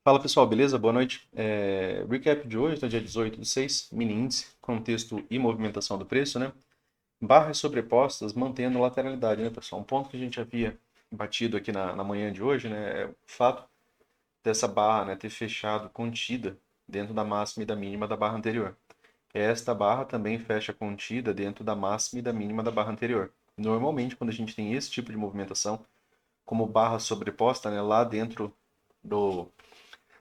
Fala pessoal, beleza? Boa noite. Recap de hoje, no dia 18/6, mini índice, contexto e movimentação do preço, né? Barras sobrepostas mantendo lateralidade, né, pessoal? Um ponto que a gente havia batido aqui na manhã de hoje, né, é o fato dessa barra, né, ter fechado contida dentro da máxima e da mínima da barra anterior. Esta barra também fecha contida dentro da máxima e da mínima da barra anterior. Normalmente, quando a gente tem esse tipo de movimentação, como barra sobreposta, né, lá dentro do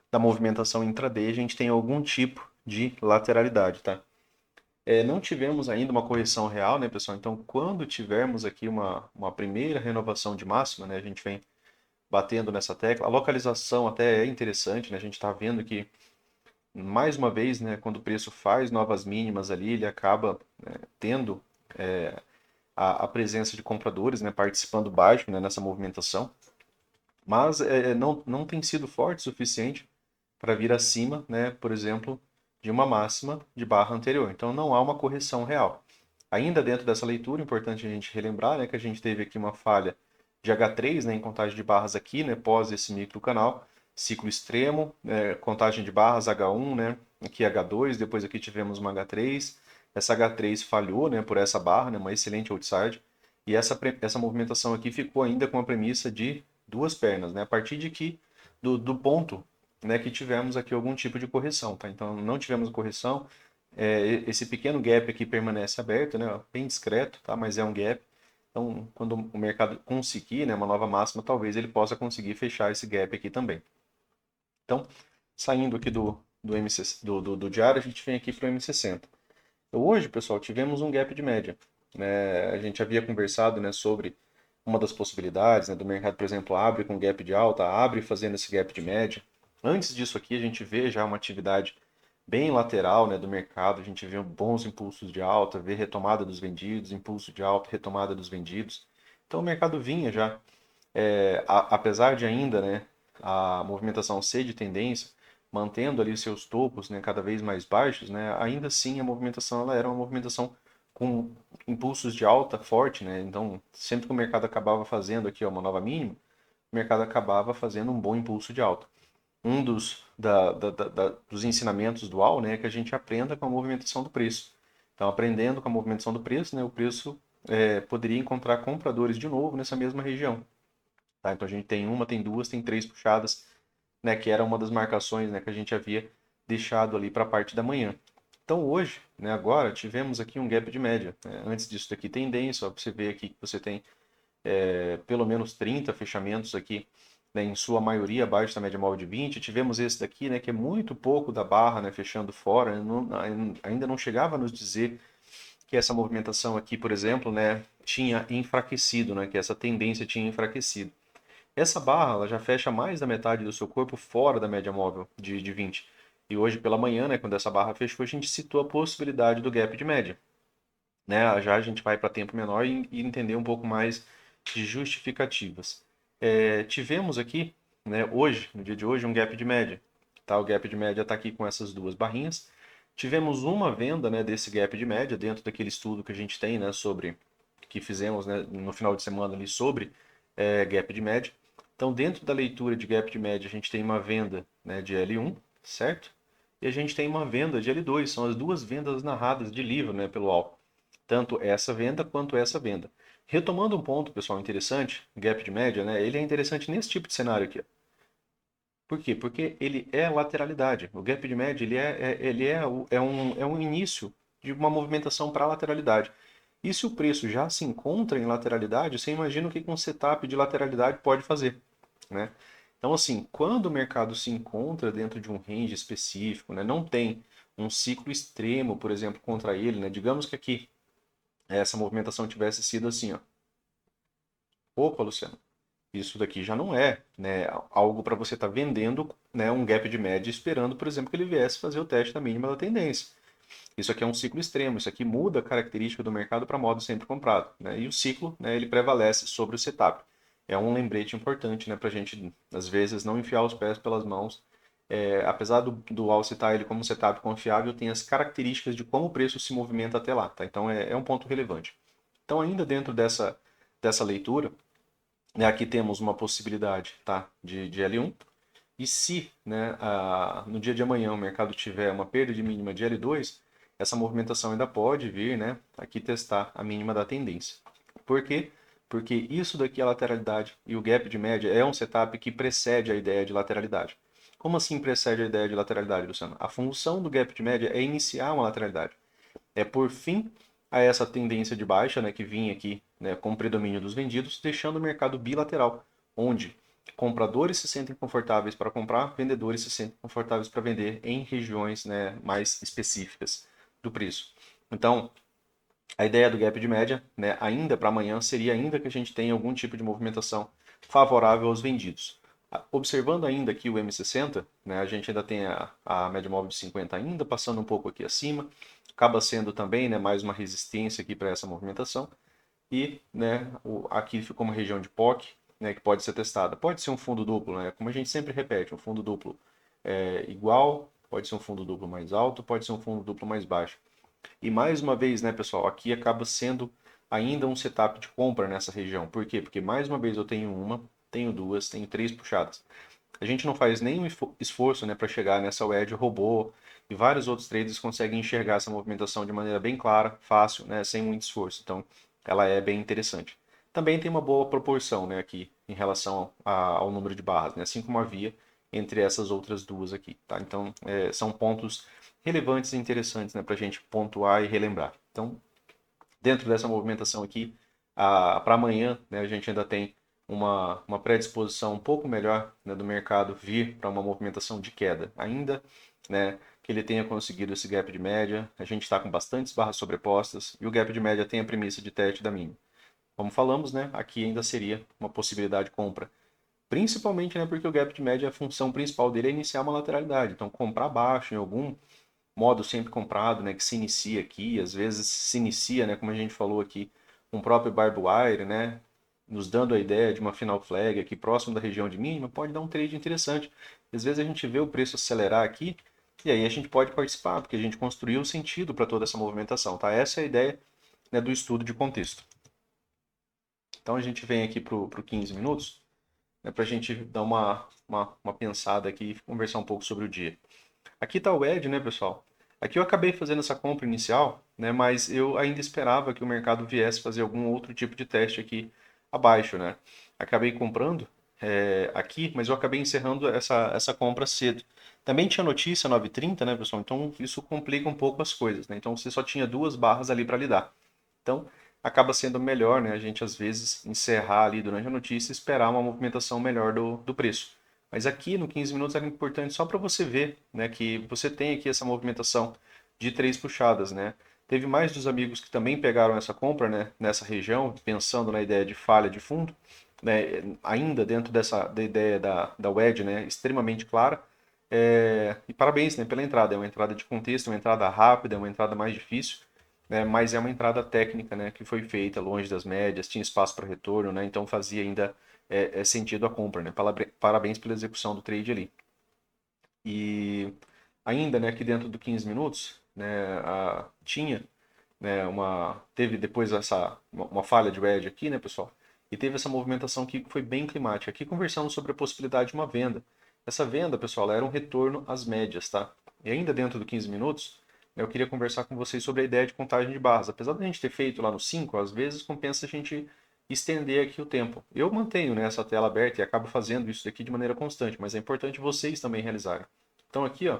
da movimentação intraday, a gente tem algum tipo de lateralidade, tá? Não tivemos ainda uma correção real, né, pessoal? Então, quando tivermos aqui uma primeira renovação de máxima, né, a gente vem batendo nessa tecla. A localização até é interessante, né? A gente está vendo que, mais uma vez, né, quando o preço faz novas mínimas ali, ele acaba, né, tendo a presença de compradores, né, participando baixo, né, nessa movimentação. Mas não tem sido forte o suficiente para vir acima, né, por exemplo, de uma máxima de barra anterior. Então não há uma correção real. Ainda dentro dessa leitura, importante a gente relembrar, né, que a gente teve aqui uma falha de H3, né, em contagem de barras aqui, né, pós esse micro canal, ciclo extremo, contagem de barras H1, né, aqui H2, depois aqui tivemos uma H3. Essa H3 falhou, né, por essa barra, né, uma excelente outside, e essa movimentação aqui ficou ainda com a premissa de duas pernas, né, a partir de que do ponto, né, que tivemos aqui algum tipo de correção, tá? Então não tivemos correção, esse pequeno gap aqui permanece aberto, né, bem discreto, tá? Mas é um gap. Então, quando o mercado conseguir, né, uma nova máxima, talvez ele possa conseguir fechar esse gap aqui também. Então, saindo aqui do MC, do diário, a gente vem aqui para o M60. Então, hoje, pessoal, tivemos um gap de média, né? A gente havia conversado, né, sobre uma das possibilidades, né, do mercado, por exemplo, abre com gap de alta, abre fazendo esse gap de média. Antes disso aqui, a gente vê já uma atividade bem lateral, né, do mercado, a gente vê bons impulsos de alta, vê retomada dos vendidos, impulso de alta, retomada dos vendidos. Então o mercado vinha já, apesar de ainda, né, a movimentação ser de tendência, mantendo ali seus topos, né, cada vez mais baixos, né, ainda assim a movimentação ela era uma movimentação com impulsos de alta forte, né? Então, sempre que o mercado acabava fazendo aqui ó, uma nova mínima, o mercado acabava fazendo um bom impulso de alta. Um dos ensinamentos do AL, né, é que a gente aprenda com a movimentação do preço. Então, aprendendo com a movimentação do preço, né, o preço poderia encontrar compradores de novo nessa mesma região. Tá? Então, a gente tem uma, tem duas, tem três puxadas, né, que era uma das marcações, né, que a gente havia deixado ali para a parte da manhã. Então, hoje, né, agora, tivemos aqui um gap de média. Né? Antes disso daqui, tendência, ó, você vê aqui que você tem pelo menos 30 fechamentos aqui, né, em sua maioria abaixo da média móvel de 20. Tivemos esse daqui, né, que é muito pouco da barra, né, fechando fora, ainda não chegava a nos dizer que essa movimentação aqui, por exemplo, né, tinha enfraquecido, né, que essa tendência tinha enfraquecido. Essa barra ela já fecha mais da metade do seu corpo fora da média móvel de 20. E hoje pela manhã, né, quando essa barra fechou, a gente citou a possibilidade do gap de média. Né? Já a gente vai para tempo menor e entender um pouco mais de justificativas. Tivemos aqui, né, hoje, no dia de hoje, um gap de média. Tá? O gap de média está aqui com essas duas barrinhas. Tivemos uma venda, né, desse gap de média dentro daquele estudo que a gente tem, né, sobre que fizemos, né, no final de semana ali sobre gap de média. Então, dentro da leitura de gap de média, a gente tem uma venda, né, de L1, certo? E a gente tem uma venda de L2, são as duas vendas narradas de livro, né, pelo Al. Tanto essa venda quanto essa venda. Retomando um ponto, pessoal, interessante, gap de média, né? Ele é interessante nesse tipo de cenário aqui. Ó. Por quê? Porque ele é lateralidade. O gap de média é um início de uma movimentação para lateralidade. E se o preço já se encontra em lateralidade, você imagina o que um setup de lateralidade pode fazer, né? Então, assim, quando o mercado se encontra dentro de um range específico, né, não tem um ciclo extremo, por exemplo, contra ele, né? Digamos que aqui essa movimentação tivesse sido assim, ó. Opa, Luciano, isso daqui já não é, né, algo para você estar vendendo, né, um gap de média esperando, por exemplo, que ele viesse fazer o teste da mínima da tendência. Isso aqui é um ciclo extremo, isso aqui muda a característica do mercado para modo sempre comprado, né? E o ciclo, né, ele prevalece sobre o setup. É um lembrete importante, né, para a gente, às vezes, não enfiar os pés pelas mãos. Apesar do All citar ele como setup confiável, tem as características de como o preço se movimenta até lá, tá? Então é um ponto relevante. Então, ainda dentro dessa leitura, né, aqui temos uma possibilidade tá, de L1. E se, né, no dia de amanhã o mercado tiver uma perda de mínima de L2, essa movimentação ainda pode vir, né, aqui testar a mínima da tendência. Por quê? Porque isso daqui é lateralidade e o gap de média é um setup que precede a ideia de lateralidade. Como assim precede a ideia de lateralidade, Luciano? A função do gap de média é iniciar uma lateralidade. É por fim a essa tendência de baixa, né, que vinha aqui, né, com o predomínio dos vendidos, deixando o mercado bilateral, onde compradores se sentem confortáveis para comprar, vendedores se sentem confortáveis para vender em regiões, né, mais específicas do preço. Então, a ideia do gap de média, né, ainda para amanhã, seria ainda que a gente tenha algum tipo de movimentação favorável aos vendidos. Observando ainda aqui o M60, né, a gente ainda tem a média móvel de 50 ainda, passando um pouco aqui acima, acaba sendo também, né, mais uma resistência aqui para essa movimentação. E, né, aqui ficou uma região de POC, né, que pode ser testada. Pode ser um fundo duplo, né, como a gente sempre repete, um fundo duplo igual, pode ser um fundo duplo mais alto, pode ser um fundo duplo mais baixo. E mais uma vez, né, pessoal, aqui acaba sendo ainda um setup de compra nessa região. Por quê? Porque mais uma vez eu tenho uma, tenho duas, tenho três puxadas. A gente não faz nenhum esforço, né, para chegar nessa wedge robô e vários outros traders conseguem enxergar essa movimentação de maneira bem clara, fácil, né, sem muito esforço. Então, ela é bem interessante. Também tem uma boa proporção, né, aqui em relação ao número de barras, né, assim como havia entre essas outras duas aqui, tá? Então, são pontos relevantes e interessantes, né, para a gente pontuar e relembrar. Então, dentro dessa movimentação aqui, para amanhã, né, a gente ainda tem uma predisposição um pouco melhor, né, do mercado vir para uma movimentação de queda. Ainda, né, que ele tenha conseguido esse gap de média, a gente está com bastantes barras sobrepostas e o gap de média tem a premissa de teste da mínima. Como falamos, né, aqui ainda seria uma possibilidade de compra. Principalmente, né, porque o gap de média, a função principal dele é iniciar uma lateralidade. Então, comprar baixo em algum modo sempre comprado, né, que se inicia aqui, às vezes se inicia, né, como a gente falou aqui, um próprio barbed wire, né, nos dando a ideia de uma final flag aqui próximo da região de mínima, pode dar um trade interessante. Às vezes a gente vê o preço acelerar aqui e aí a gente pode participar, porque a gente construiu um sentido para toda essa movimentação, tá? Essa é a ideia, né, do estudo de contexto. Então a gente vem aqui para o 15 minutos, né, para a gente dar uma pensada aqui e conversar um pouco sobre o dia. Aqui está o Ed, né, pessoal? Aqui eu acabei fazendo essa compra inicial, né, mas eu ainda esperava que o mercado viesse fazer algum outro tipo de teste aqui abaixo, né? Acabei comprando aqui, mas eu acabei encerrando essa compra cedo. Também tinha notícia 9h30, né, pessoal? Então isso complica um pouco as coisas, né? Então você só tinha duas barras ali para lidar. Então acaba sendo melhor, né, a gente às vezes encerrar ali durante a notícia e esperar uma movimentação melhor do preço. Mas aqui no 15 minutos era importante só para você ver, né, que você tem aqui essa movimentação de três puxadas, né? Teve mais dos amigos que também pegaram essa compra, né, nessa região, pensando na ideia de falha de fundo, né, ainda dentro da ideia da wedge, né, extremamente clara. E parabéns, né, pela entrada. É uma entrada de contexto, é uma entrada rápida, é uma entrada mais difícil, né, mas é uma entrada técnica, né, que foi feita longe das médias, tinha espaço para retorno, né, então fazia ainda sentido a compra, né? Parabéns pela execução do trade ali. E ainda, né, aqui dentro do 15 minutos, né, tinha, né, teve depois uma falha de wedge aqui, né, pessoal? E teve essa movimentação aqui que foi bem climática. Aqui conversamos sobre a possibilidade de uma venda. Essa venda, pessoal, era um retorno às médias, tá? E ainda dentro do 15 minutos, né, eu queria conversar com vocês sobre a ideia de contagem de barras. Apesar da gente ter feito lá no 5, às vezes compensa a gente estender aqui o tempo. Eu mantenho, né, essa tela aberta e acabo fazendo isso daqui de maneira constante, mas é importante vocês também realizarem. Então aqui, ó,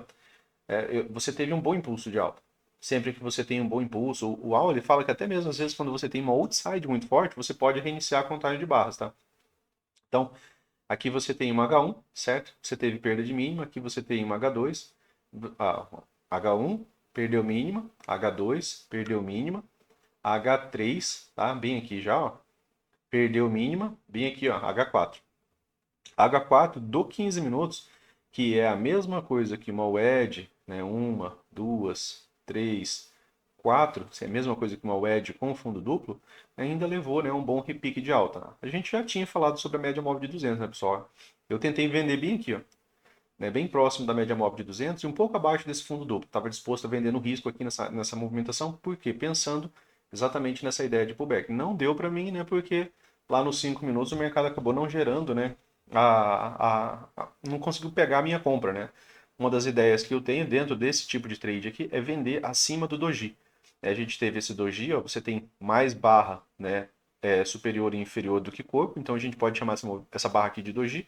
você teve um bom impulso de alta. Sempre que você tem um bom impulso, o Al ele fala que até mesmo às vezes quando você tem uma outside muito forte, você pode reiniciar a contagem de barras, tá? Então, aqui você tem uma H1, certo? Você teve perda de mínima, aqui você tem uma H2, H1 perdeu mínima, H2 perdeu mínima, H3, tá? Bem aqui já, ó, perdeu mínima, bem aqui, ó, H4. H4 do 15 minutos, que é a mesma coisa que uma wedge, né? Uma, duas, três, quatro, é a mesma coisa que uma wedge com fundo duplo, ainda levou, né, um bom repique de alta. A gente já tinha falado sobre a média móvel de 200, né, pessoal? Eu tentei vender bem aqui, ó, né, bem próximo da média móvel de 200 e um pouco abaixo desse fundo duplo. Estava disposto a vender no risco aqui nessa movimentação, por quê? Pensando exatamente nessa ideia de pullback. Não deu para mim, né, porque lá nos 5 minutos o mercado acabou não gerando, né, não conseguiu pegar a minha compra, né? Uma das ideias que eu tenho dentro desse tipo de trade aqui é vender acima do doji. A gente teve esse doji, ó, você tem mais barra, né, superior e inferior do que corpo, então a gente pode chamar essa barra aqui de doji.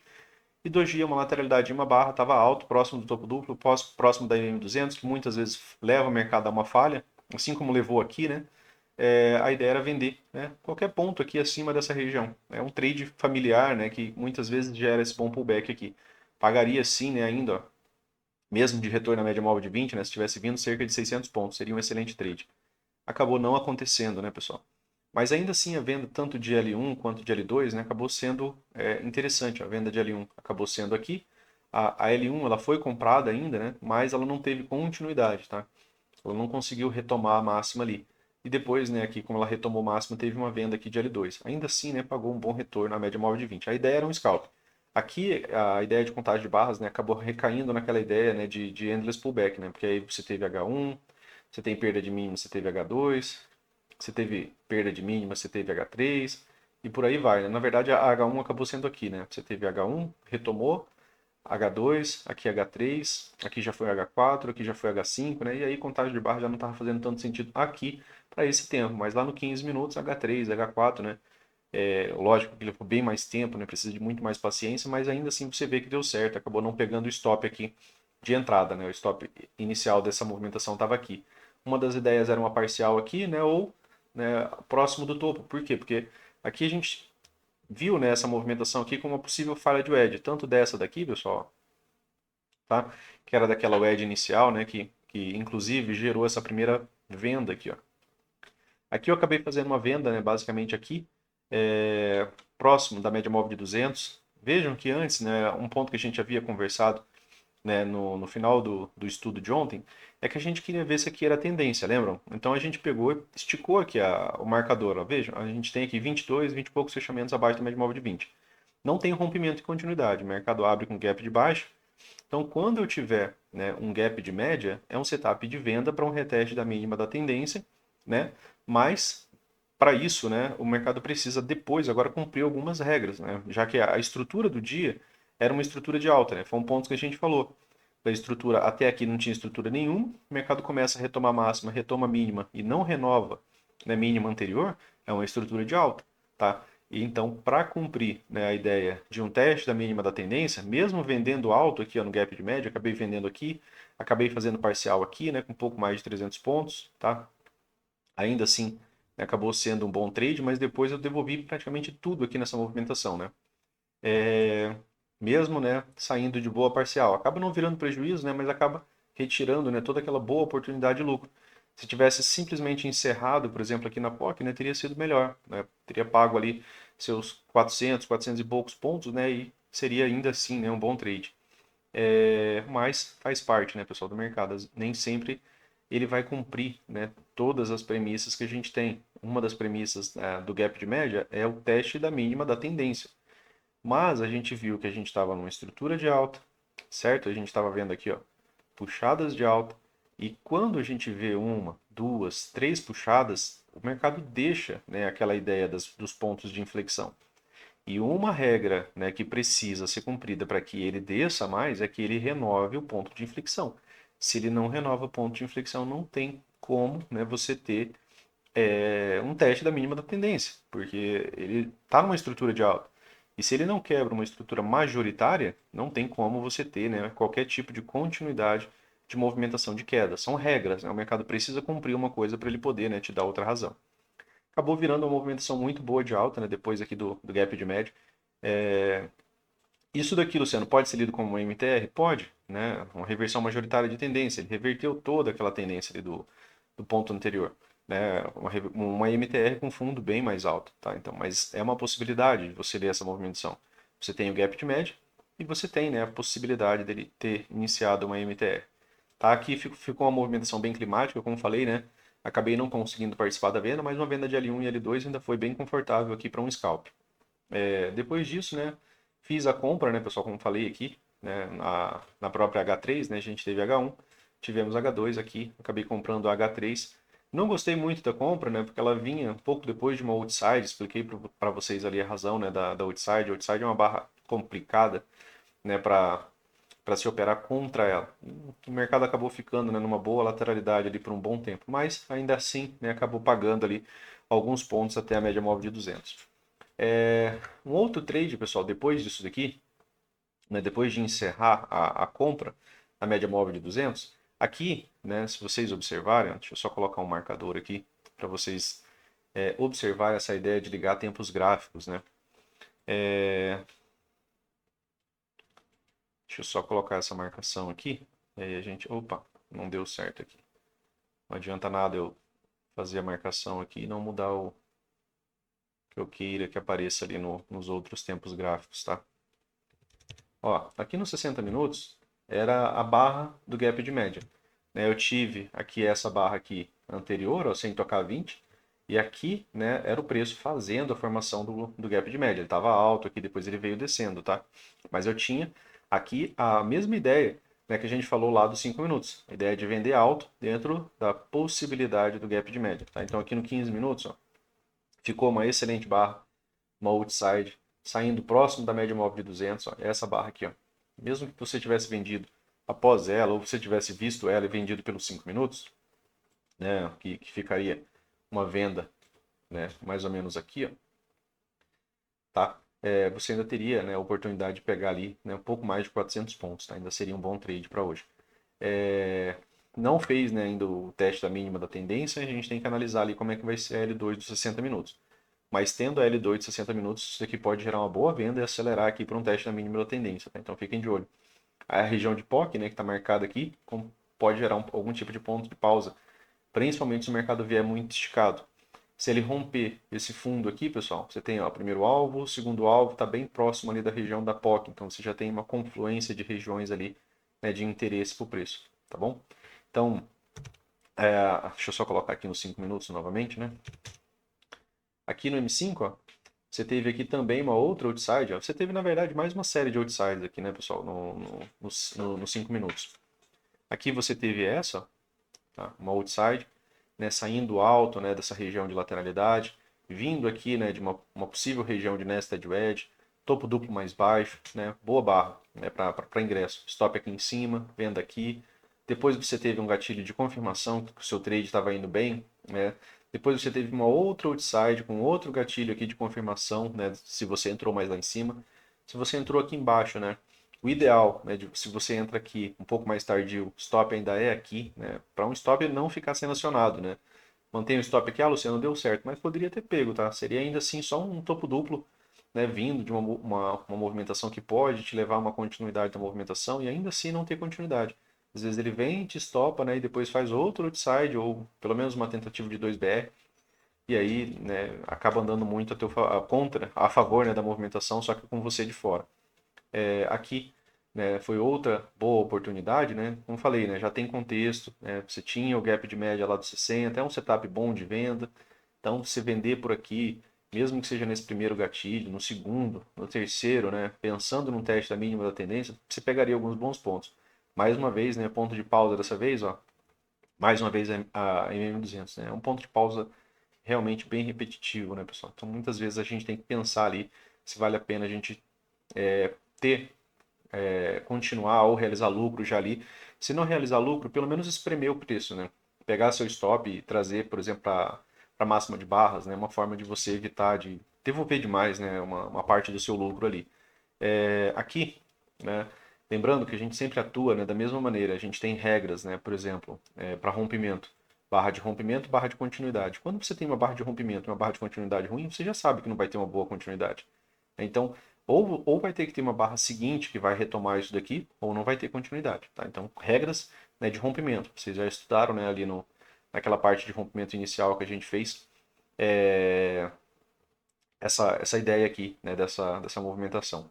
E doji é uma lateralidade de uma barra, estava alto, próximo do topo duplo, próximo da MM200, que muitas vezes leva o mercado a uma falha, assim como levou aqui, né? A ideia era vender, né? Qualquer ponto aqui acima dessa região. É um trade familiar, né? Que muitas vezes gera esse bom pullback aqui. Pagaria sim, né? Ainda, ó, mesmo de retorno à média móvel de 20, né? Se tivesse vindo cerca de 600 pontos, seria um excelente trade. Acabou não acontecendo, né, pessoal? Mas ainda assim, a venda tanto de L1 quanto de L2, né, acabou sendo interessante. A venda de L1 acabou sendo aqui. A L1 ela foi comprada ainda, né, mas ela não teve continuidade, tá? Ela não conseguiu retomar a máxima ali. E depois, né, aqui, como ela retomou máxima, teve uma venda aqui de L2. Ainda assim, né, pagou um bom retorno na média móvel de 20. A ideia era um scalp. Aqui, a ideia de contagem de barras, né, acabou recaindo naquela ideia, né, de endless pullback, né, porque aí você teve H1, você tem perda de mínima, você teve H2, você teve perda de mínima, você teve H3, e por aí vai, né? Na verdade, a H1 acabou sendo aqui, né? Você teve H1, retomou, H2, aqui H3, aqui já foi H4, aqui já foi H5, né? E aí contagem de barra já não estava fazendo tanto sentido aqui para esse tempo, mas lá no 15 minutos H3, H4, né? Lógico que ele levou bem mais tempo, né? Precisa de muito mais paciência, mas ainda assim você vê que deu certo, acabou não pegando o stop aqui de entrada, né? O stop inicial dessa movimentação estava aqui. Uma das ideias era uma parcial aqui, né? Ou, né, próximo do topo. Por quê? Porque aqui a gente viu, né, essa movimentação aqui como uma possível falha de wedge, tanto dessa daqui, pessoal, tá? Que era daquela wedge inicial, né? Que inclusive gerou essa primeira venda aqui, ó. Aqui eu acabei fazendo uma venda, né, basicamente aqui, próximo da média móvel de 200. Vejam que antes, né, um ponto que a gente havia conversado, né, no final do estudo de ontem, é que a gente queria ver se aqui era a tendência, lembram? Então a gente pegou e esticou aqui o marcador. Ó. Vejam, a gente tem aqui 22, 20 e poucos fechamentos abaixo da média móvel de 20. Não tem rompimento e continuidade. O mercado abre com gap de baixo. Então, quando eu tiver, né, um gap de média, é um setup de venda para um reteste da mínima da tendência, né? Mas para isso, né, o mercado precisa depois agora cumprir algumas regras, né? Já que a estrutura do dia era uma estrutura de alta, né? Foi um ponto que a gente falou. A estrutura até aqui não tinha estrutura nenhuma, o mercado começa a retomar máxima, retoma mínima e não renova, né, mínima anterior, é uma estrutura de alta, tá? E então, para cumprir, né, a ideia de um teste da mínima da tendência, mesmo vendendo alto aqui ó, no gap de média, acabei vendendo aqui, acabei fazendo parcial aqui, né, com um pouco mais de 300 pontos, tá? Ainda assim, né, acabou sendo um bom trade, mas depois eu devolvi praticamente tudo aqui nessa movimentação, né? Mesmo, né, saindo de boa parcial. Acaba não virando prejuízo, né, mas acaba retirando, né, toda aquela boa oportunidade de lucro. Se tivesse simplesmente encerrado, por exemplo, aqui na POC, né, teria sido melhor, né? Teria pago ali seus 400, 400 e poucos pontos, né, e seria ainda assim, né, um bom trade. Mas faz parte, né, pessoal, do mercado. Nem sempre ele vai cumprir, né, todas as premissas que a gente tem. Uma das premissas, do gap de média é o teste da mínima da tendência. Mas a gente viu que a gente estava numa estrutura de alta, certo? A gente estava vendo aqui, ó, puxadas de alta. E quando a gente vê uma, duas, três puxadas, o mercado deixa, né, aquela ideia dos pontos de inflexão. E uma regra, né, que precisa ser cumprida para que ele desça mais é que ele renove o ponto de inflexão. Se ele não renova o ponto de inflexão, não tem como, né, você ter um teste da mínima da tendência, porque ele está numa estrutura de alta. E se ele não quebra uma estrutura majoritária, não tem como você ter, né, qualquer tipo de continuidade de movimentação de queda. São regras, né? O mercado precisa cumprir uma coisa para ele poder, né, te dar outra razão. Acabou virando uma movimentação muito boa de alta, né, depois aqui do gap de média. É, Isso daqui, Luciano, pode ser lido como uma MTR? Pode, né? Uma reversão majoritária de tendência. Ele reverteu toda aquela tendência ali do ponto anterior, né? Uma MTR com fundo bem mais alto, tá? Então, mas é uma possibilidade de você ler essa movimentação. Você tem o gap de média e você tem, né, a possibilidade dele ter iniciado uma MTR. Tá? Aqui ficou uma movimentação bem climática, como falei, né? Acabei não conseguindo participar da venda, mas uma venda de L1 e L2 ainda foi bem confortável aqui para um scalp. Depois disso, né, fiz a compra, né, pessoal, como falei aqui, né, na própria H3, né, a gente teve H1, tivemos H2 aqui, acabei comprando a H3. Não gostei muito da compra, né, porque ela vinha um pouco depois de uma outside, expliquei para vocês ali a razão, né, da outside. A outside é uma barra complicada, né, para se operar contra ela. O mercado acabou ficando, né, numa boa lateralidade ali por um bom tempo, mas ainda assim, né, acabou pagando ali alguns pontos até a média móvel de 200. Um outro trade, pessoal, depois disso daqui, né, depois de encerrar a compra, a média móvel de 200, aqui, né, se vocês observarem, deixa eu só colocar um marcador aqui para vocês observar essa ideia de ligar tempos gráficos, né? Deixa eu só colocar essa marcação aqui. E aí a gente... Opa, não deu certo aqui. Não adianta nada eu fazer a marcação aqui e não mudar o que eu queira que apareça ali nos outros tempos gráficos, tá? Ó, aqui nos 60 minutos era a barra do gap de média. Né, eu tive aqui essa barra aqui anterior, ó, sem tocar 20, e aqui, né, era o preço fazendo a formação do gap de média. Ele estava alto aqui, depois ele veio descendo, tá? Mas eu tinha aqui a mesma ideia, né, que a gente falou lá dos 5 minutos. A ideia de vender alto dentro da possibilidade do gap de média, tá? Então aqui no 15 minutos, ó, ficou uma excelente barra, uma outside, saindo próximo da média móvel de 200, ó, essa barra aqui, ó. Mesmo que você tivesse vendido após ela, ou você tivesse visto ela e vendido pelos 5 minutos, né, que ficaria uma venda, né, mais ou menos aqui, ó, tá? Você ainda teria, né, a oportunidade de pegar ali, né, um pouco mais de 400 pontos, tá? Ainda seria um bom trade para hoje. Não fez, né, ainda o teste da mínima da tendência, a gente tem que analisar ali como é que vai ser a L2 dos 60 minutos. Mas tendo a L2 de 60 minutos, isso aqui pode gerar uma boa venda e acelerar aqui para um teste da mínima da tendência, tá? Então fiquem de olho. A região de POC, né, que está marcada aqui, pode gerar algum tipo de ponto de pausa, principalmente se o mercado vier muito esticado. Se ele romper esse fundo aqui, pessoal, você tem o primeiro alvo, o segundo alvo está bem próximo ali da região da POC, então você já tem uma confluência de regiões ali, né, de interesse para o preço, tá bom? Então, deixa eu só colocar aqui nos 5 minutos novamente, né? Aqui no M5, ó, você teve aqui também uma outra outside. Ó. Você teve, na verdade, mais uma série de outsides aqui, né, pessoal, nos 5 minutos. Aqui você teve essa, ó, tá? Uma outside, né, saindo alto, né, dessa região de lateralidade, vindo aqui, né, de uma possível região de nested wedge, topo duplo mais baixo, né, boa barra, né, para ingresso. Stop aqui em cima, venda aqui. Depois você teve um gatilho de confirmação que o seu trade estava indo bem, né? Depois você teve uma outra outside com outro gatilho aqui de confirmação, né, se você entrou mais lá em cima. Se você entrou aqui embaixo, né, o ideal, né, se você entra aqui um pouco mais tardio, stop ainda é aqui, né, para um stop não ficar sendo acionado, né. Mantém o stop aqui, Luciano, deu certo, mas poderia ter pego, tá? Seria ainda assim só um topo duplo, né, vindo de uma movimentação que pode te levar a uma continuidade da movimentação e ainda assim não ter continuidade. Às vezes ele vem, te estopa, né, e depois faz outro outside ou pelo menos uma tentativa de 2BR e aí, né, acaba andando muito a favor, né, da movimentação, só que com você de fora. Aqui, né, foi outra boa oportunidade, né? Como falei, né, já tem contexto, né? Você tinha o gap de média lá dos 60, é um setup bom de venda. Então, você vender por aqui, mesmo que seja nesse primeiro gatilho, no segundo, no terceiro, né, pensando num teste da mínima da tendência, você pegaria alguns bons pontos. Mais uma vez, né, ponto de pausa dessa vez, ó, mais uma vez a MM200, né? É um ponto de pausa realmente bem repetitivo, né, pessoal? Então, muitas vezes a gente tem que pensar ali se vale a pena a gente ter continuar ou realizar lucro já ali. Se não realizar lucro, pelo menos espremer o preço, né? Pegar seu stop e trazer, por exemplo, para a máxima de barras, né? Uma forma de você evitar de devolver demais, né? Uma parte do seu lucro ali. Aqui, né? Lembrando que a gente sempre atua, né, da mesma maneira. A gente tem regras, né? Por exemplo, para rompimento. Barra de rompimento, barra de continuidade. Quando você tem uma barra de rompimento e uma barra de continuidade ruim, você já sabe que não vai ter uma boa continuidade. Então, ou vai ter que ter uma barra seguinte que vai retomar isso daqui, ou não vai ter continuidade. Tá? Então, regras, né, de rompimento. Vocês já estudaram, né, ali naquela parte de rompimento inicial que a gente fez. Essa ideia aqui, né, dessa movimentação.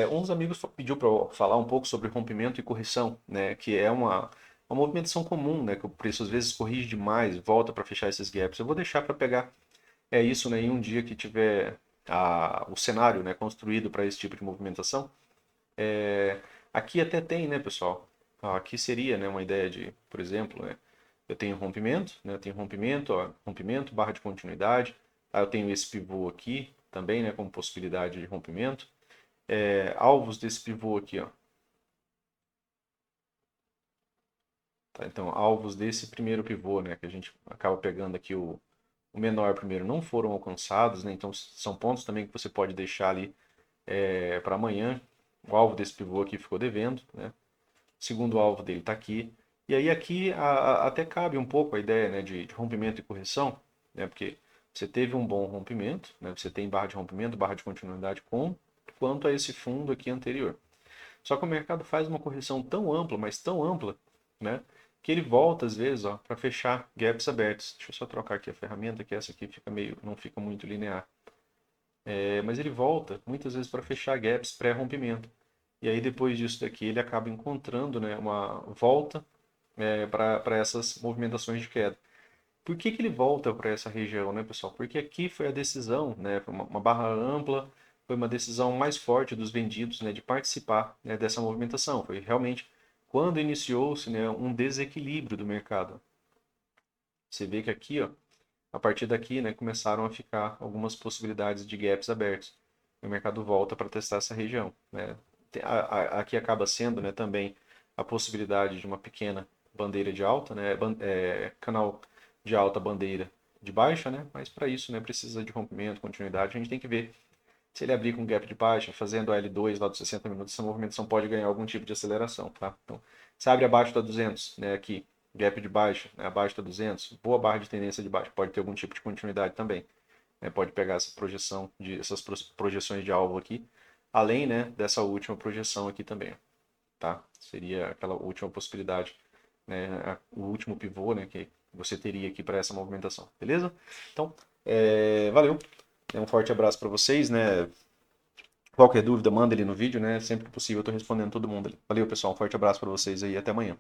Um dos amigos pediu para eu falar um pouco sobre rompimento e correção, né, que é uma movimentação comum, né, que o preço às vezes corrige demais, volta para fechar esses gaps. Eu vou deixar para pegar isso, né, em um dia que tiver o cenário, né, construído para esse tipo de movimentação. Aqui até tem, né, pessoal? Aqui seria, né, uma ideia de, por exemplo, né, eu tenho rompimento, né, eu tenho rompimento, ó, rompimento, barra de continuidade. Tá? Eu tenho esse pivô aqui também, né, como possibilidade de rompimento. alvos desse pivô aqui, ó. Tá, então, alvos desse primeiro pivô, né, que a gente acaba pegando aqui o menor primeiro, não foram alcançados, né? Então, são pontos também que você pode deixar ali para amanhã. O alvo desse pivô aqui ficou devendo, né? O segundo alvo dele está aqui. E aí aqui até cabe um pouco a ideia, né, de rompimento e correção, né? Porque você teve um bom rompimento, né? Você tem barra de rompimento, barra de continuidade quanto a esse fundo aqui anterior. Só que o mercado faz uma correção tão ampla, mas tão ampla, né, que ele volta às vezes, ó, para fechar gaps abertos. Deixa eu só trocar aqui a ferramenta, que essa aqui fica meio, não fica muito linear. Mas ele volta muitas vezes para fechar gaps pré-rompimento. E aí depois disso daqui ele acaba encontrando, né, uma volta para essas movimentações de queda. Por que que ele volta para essa região, né, pessoal? Porque aqui foi a decisão, né, foi uma barra ampla, foi uma decisão mais forte dos vendidos, né, de participar, né, dessa movimentação. Foi realmente quando iniciou-se, né, um desequilíbrio do mercado. Você vê que aqui, ó, a partir daqui, né, começaram a ficar algumas possibilidades de gaps abertos. O mercado volta para testar essa região, né? Aqui acaba sendo, né, também a possibilidade de uma pequena bandeira de alta, né, canal de alta, bandeira de baixa, né? Mas para isso, né, precisa de rompimento, continuidade. A gente tem que ver se ele abrir com gap de baixa, fazendo a L2 lá dos 60 minutos, essa movimentação pode ganhar algum tipo de aceleração, tá? Então, se abre abaixo da 200, né, aqui, gap de baixa, né, abaixo da 200, boa barra de tendência de baixa, pode ter algum tipo de continuidade também, né? Pode pegar essa projeção, essas projeções de alvo aqui, além, né, dessa última projeção aqui também, tá? Seria aquela última possibilidade, né, o último pivô, né, que você teria aqui para essa movimentação, beleza? Então, valeu, um forte abraço para vocês, né? Qualquer dúvida, manda ali no vídeo, né? Sempre que possível eu tô respondendo todo mundo ali. Valeu, pessoal. Um forte abraço para vocês aí e até amanhã.